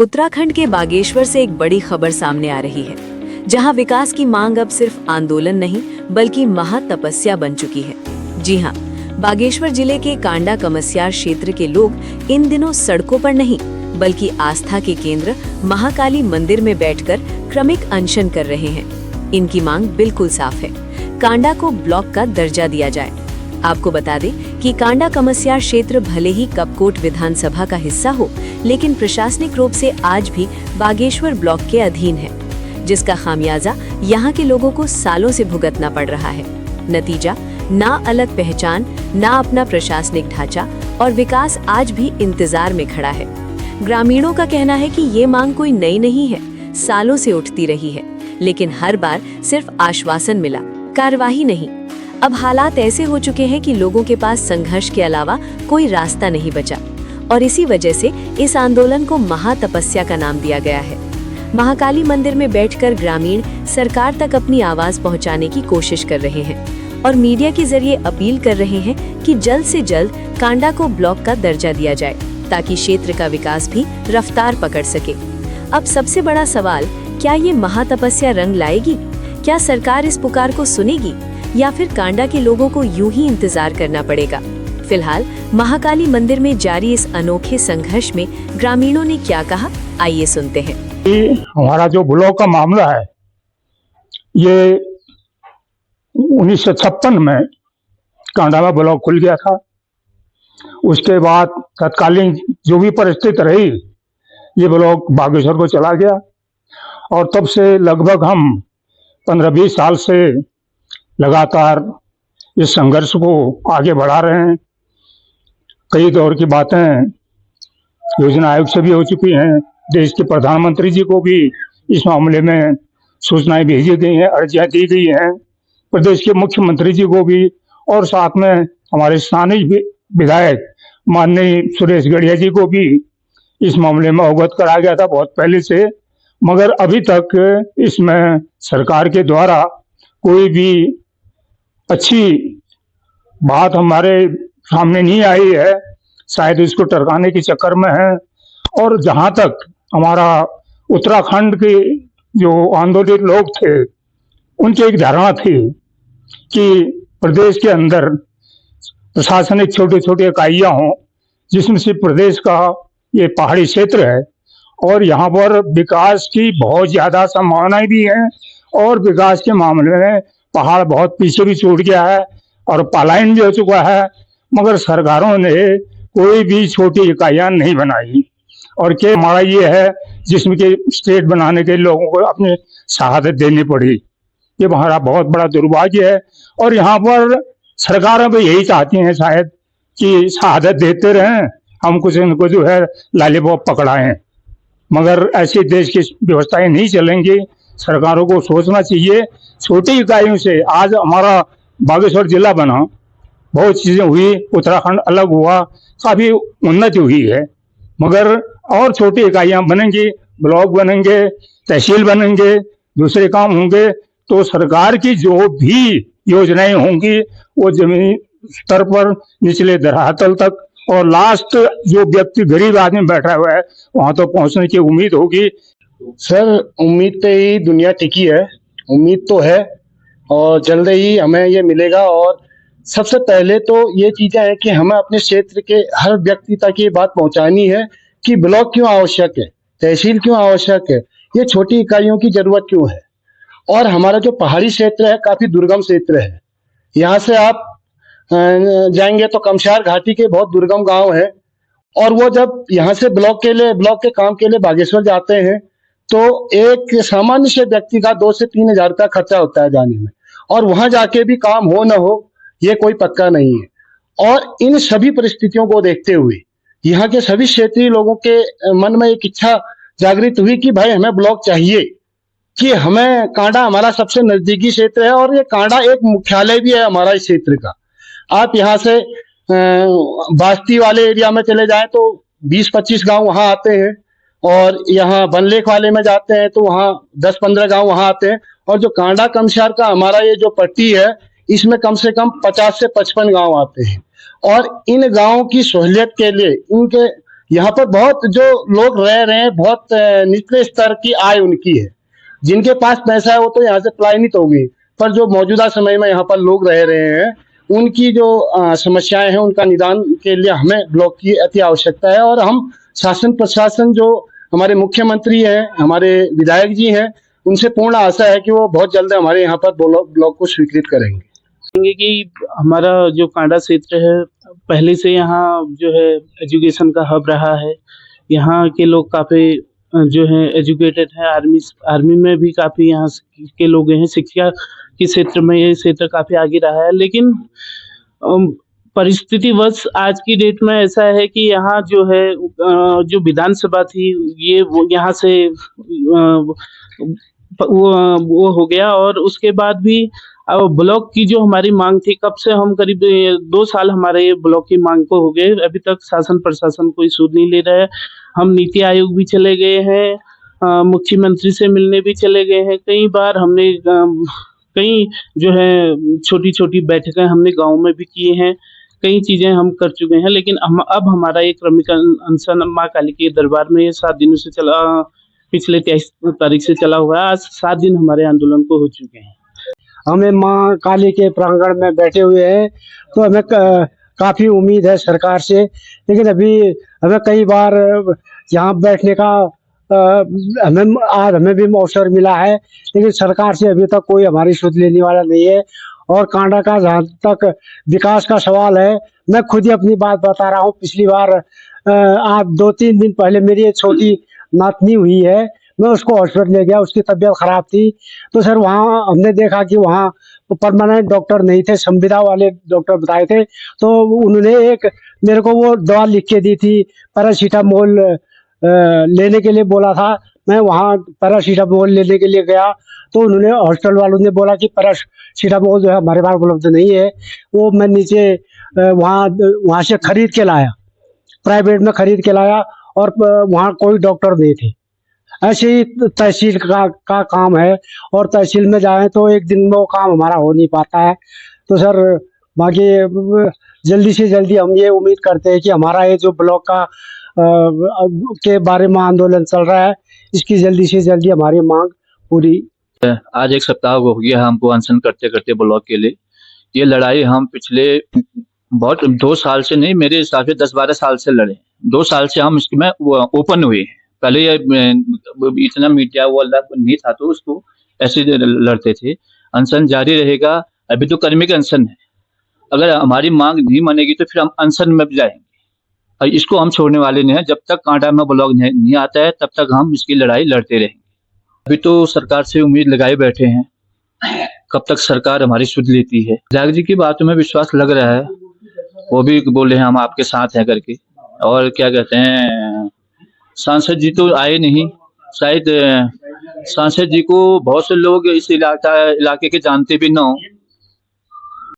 उत्तराखंड के बागेश्वर से एक बड़ी खबर सामने आ रही है, जहां विकास की मांग अब सिर्फ आंदोलन नहीं बल्कि महातपस्या बन चुकी है। जी हां, बागेश्वर जिले के कांडा कमस्यार क्षेत्र के लोग इन दिनों सड़कों पर नहीं बल्कि आस्था के केंद्र महाकाली मंदिर में बैठकर क्रमिक अनशन कर रहे हैं। इनकी मांग बिल्कुल साफ है, कांडा को ब्लॉक का दर्जा दिया जाए। आपको बता दें कि कांडा कमस्यार क्षेत्र भले ही कपकोट विधानसभा का हिस्सा हो, लेकिन प्रशासनिक रूप से आज भी बागेश्वर ब्लॉक के अधीन है, जिसका खामियाजा यहाँ के लोगों को सालों से भुगतना पड़ रहा है। नतीजा, ना अलग पहचान, ना अपना प्रशासनिक ढांचा और विकास आज भी इंतजार में खड़ा है। ग्रामीणों का कहना है कि ये मांग कोई नई नहीं है, सालों से उठती रही है, लेकिन हर बार सिर्फ आश्वासन मिला, कार्यवाही नहीं। अब हालात ऐसे हो चुके हैं कि लोगों के पास संघर्ष के अलावा कोई रास्ता नहीं बचा और इसी वजह से इस आंदोलन को महातपस्या का नाम दिया गया है। महाकाली मंदिर में बैठकर ग्रामीण सरकार तक अपनी आवाज पहुंचाने की कोशिश कर रहे हैं और मीडिया के जरिए अपील कर रहे हैं कि जल्द से जल्द कांडा को ब्लॉक का दर्जा दिया जाए, ताकि क्षेत्र का विकास भी रफ्तार पकड़ सके। अब सबसे बड़ा सवाल, क्या ये महातपस्या रंग लाएगी? क्या सरकार इस पुकार को सुनेगी या फिर कांडा के लोगों को यूं ही इंतजार करना पड़ेगा? फिलहाल महाकाली मंदिर में जारी इस अनोखे संघर्ष में ग्रामीणों ने क्या कहा, आइए सुनते हैं। हमारा जो ब्लॉक का मामला है, ये 1956 में कांडा में ब्लॉक खुल गया था। उसके बाद तत्कालीन जो भी परिस्थिति रही, ये ब्लॉक बागेश्वर को चला गया और तब से लगभग हम 15-20 साल से लगातार इस संघर्ष को आगे बढ़ा रहे हैं। कई दौर की बातें योजना आयोग से भी हो चुकी हैं, देश के प्रधानमंत्री जी को भी इस मामले में सूचनाएं भेजी गई हैं, अर्जियां दी गई हैं, प्रदेश के मुख्यमंत्री जी को भी, और साथ में हमारे स्थानीय विधायक माननीय सुरेश गढ़िया जी को भी इस मामले में अवगत कराया गया था बहुत पहले से। मगर अभी तक इसमें सरकार के द्वारा कोई भी अच्छी बात हमारे सामने नहीं आई है, शायद इसको टरकाने के चक्कर में है। और जहां तक हमारा उत्तराखंड के जो आंदोलित लोग थे, उनकी एक धारणा थी कि प्रदेश के अंदर प्रशासनिक छोटे छोटे इकाइयां हों, जिसमें से प्रदेश का ये पहाड़ी क्षेत्र है और यहाँ पर विकास की बहुत ज्यादा संभावनाएं भी हैं और विकास के मामले में पहाड़ बहुत पीछे भी छूट गया है और पलायन भी हो चुका है। मगर सरकारों ने कोई भी छोटी इकाइयां नहीं बनाई और के हमारा ये है जिसमें कि स्टेट बनाने के लोगों को अपनी शहादत देनी पड़ी। ये हमारा बहुत बड़ा दुर्भाग्य है और यहाँ पर सरकारें भी यही चाहती हैं शायद कि शहादत देते रहें, हम कुछ इनको जो है लालीपॉप पकड़ाएं। मगर ऐसी देश की व्यवस्थाएं नहीं चलेंगी। सरकारों को सोचना चाहिए, छोटी इकाइयों से आज हमारा बागेश्वर जिला बना, बहुत चीजें हुई, उत्तराखंड अलग हुआ, काफी उन्नति हुई है। मगर और छोटी इकाइयां बनेंगी, ब्लॉक बनेंगे, तहसील बनेंगे, दूसरे काम होंगे, तो सरकार की जो भी योजनाएं होंगी वो जमीनी स्तर पर निचले धरातल तक और लास्ट जो व्यक्ति गरीब आदमी बैठा हुआ है वहां तो पहुंचने की उम्मीद होगी। सर, उम्मीद पे ही दुनिया टिकी है, उम्मीद तो है और जल्द ही हमें ये मिलेगा। और सबसे पहले तो ये चीजें हैं कि हमें अपने क्षेत्र के हर व्यक्ति तक ये बात पहुंचानी है कि ब्लॉक क्यों आवश्यक है, तहसील क्यों आवश्यक है, ये छोटी इकाइयों की जरूरत क्यों है। और हमारा जो पहाड़ी क्षेत्र है काफी दुर्गम क्षेत्र है। यहाँ से आप जाएंगे तो कमस्यार घाटी के बहुत दुर्गम गांव हैं और वो जब यहाँ से ब्लॉक के काम के लिए बागेश्वर जाते हैं तो एक सामान्य से व्यक्ति का 2 से 3 हजार का खर्चा होता है जाने में, और वहां जाके भी काम हो न हो ये कोई पक्का नहीं है। और इन सभी परिस्थितियों को देखते हुए यहाँ के सभी क्षेत्रीय लोगों के मन में एक इच्छा जागृत हुई कि भाई हमें ब्लॉक चाहिए, कि हमें कांडा हमारा सबसे नजदीकी क्षेत्र है और ये कांडा एक मुख्यालय भी है हमारा इस क्षेत्र का। आप यहाँ से बास्ती वाले एरिया में चले जाएं तो 20-25 गांव वहां आते हैं और यहाँ बनलेख वाले में जाते हैं तो वहाँ 10-15 गांव वहां आते हैं। और जो कांडा कमस्यार का हमारा ये जो पट्टी है, इसमें कम से कम 50 से 55 गांव आते हैं। और इन गांवों की सहूलियत के लिए इनके यहाँ पर बहुत जो लोग रह रहे हैं, बहुत निचले स्तर की आय उनकी है। जिनके पास पैसा है वो तो यहाँ से पलायनित हो गई, पर जो मौजूदा समय में यहाँ पर लोग रह रहे हैं, उनकी जो समस्याएं हैं, उनका निदान के लिए हमें ब्लॉक की अति आवश्यकता है। और हम शासन प्रशासन, जो हमारे मुख्यमंत्री हैं, हमारे विधायक जी हैं, उनसे पूर्ण आशा है कि वो बहुत जल्द हमारे यहाँ पर ब्लॉक को स्वीकृत करेंगे। कि हमारा जो कांडा क्षेत्र है, पहले से यहाँ जो है एजुकेशन का हब रहा है। यहाँ के लोग काफ़ी जो है एजुकेटेड है। आर्मी में भी काफ़ी यहाँ के लोग हैं। शिक्षा के क्षेत्र में ये क्षेत्र काफ़ी आगे रहा है, लेकिन परिस्थितिवश आज की डेट में ऐसा है कि यहाँ जो है जो विधानसभा थी, ये वो यहाँ से वो हो गया। और उसके बाद भी अब ब्लॉक की जो हमारी मांग थी, कब से हम करीब 2 साल हमारे ये ब्लॉक की मांग को हो गए, अभी तक शासन प्रशासन कोई सुध नहीं ले रहा है। हम नीति आयोग भी चले गए हैं, मुख्यमंत्री से मिलने भी चले गए हैं। कई बार हमने कई जो है छोटी छोटी बैठकें हमने गांव में भी किए हैं। कई चीजें हम कर चुके हैं, लेकिन अब हमारा ये क्रमिक अनशन माँ काली के दरबार में 7 दिनों से चला, पिछले 23 तारीख से चला हुआ है। आज 7 दिन हमारे आंदोलन को हो चुके हैं। हमें माँ काली के प्रांगण में बैठे हुए हैं, तो हमें काफी उम्मीद है सरकार से, लेकिन अभी हमें कई बार यहाँ बैठने का हमें भी अवसर मिला है, लेकिन सरकार से अभी तक कोई हमारी सुध लेने वाला नहीं है। और कांडा का जहाँ तक विकास का सवाल है, मैं खुद ही अपनी बात बता रहा हूँ। पिछली बार आज 2-3 दिन पहले मेरी एक छोटी नातनी हुई है, मैं उसको हॉस्पिटल ले गया, उसकी तबीयत खराब थी। तो सर वहाँ हमने देखा कि वहाँ परमानेंट डॉक्टर नहीं थे, संविदा वाले डॉक्टर बताए थे। तो उन्होंने एक मेरे को वो दवा लिख के दी थी, पैरासीटामोल लेने के लिए बोला था। मैं वहाँ पैरासीटामोल लेने के लिए गया, तो उन्होंने हॉस्पिटल वालों ने बोला कि पैरासीटामोल जो है हमारे पास उपलब्ध नहीं है। वो मैं नीचे वहाँ से खरीद के लाया, प्राइवेट में खरीद के लाया, और वहाँ कोई डॉक्टर नहीं थे। ऐसे ही तहसील का काम है, और तहसील में जाए तो एक दिन में वो काम हमारा हो नहीं पाता है। तो सर बाकी जल्दी से जल्दी हम ये उम्मीद करते हैं कि हमारा ये जो ब्लॉक का के बारे में आंदोलन चल रहा है, इसकी जल्दी से जल्दी हमारी मांग पूरी। आज 1 सप्ताह हो गया हमको अनशन करते करते ब्लॉक के लिए। ये लड़ाई हम पिछले 2 साल से नहीं, मेरे हिसाब से 10-12 साल से लड़े। 2 साल से हम इसमें ओपन हुए। पहले ये इतना मीडिया वाला नहीं था, तो उसको ऐसे लड़ते थे। अनशन जारी रहेगा। अभी तो कर्मिक अनशन है। अगर हमारी मांग नहीं मानेगी तो फिर हम अनशन में भी जाएंगे, और इसको हम छोड़ने वाले नहीं है। जब तक कांडा में ब्लॉक नहीं आता है, तब तक हम इसकी लड़ाई लड़ते रहेंगे। अभी तो सरकार से उम्मीद लगाए बैठे हैं, कब तक सरकार हमारी सुध लेती है। विधायक जी की बातों में विश्वास लग रहा है, वो भी बोले हैं हम आपके साथ हैं करके। और क्या कहते हैं, सांसद जी तो आए नहीं, शायद सांसद जी को बहुत से लोग इस इलाके के जानते भी ना हो।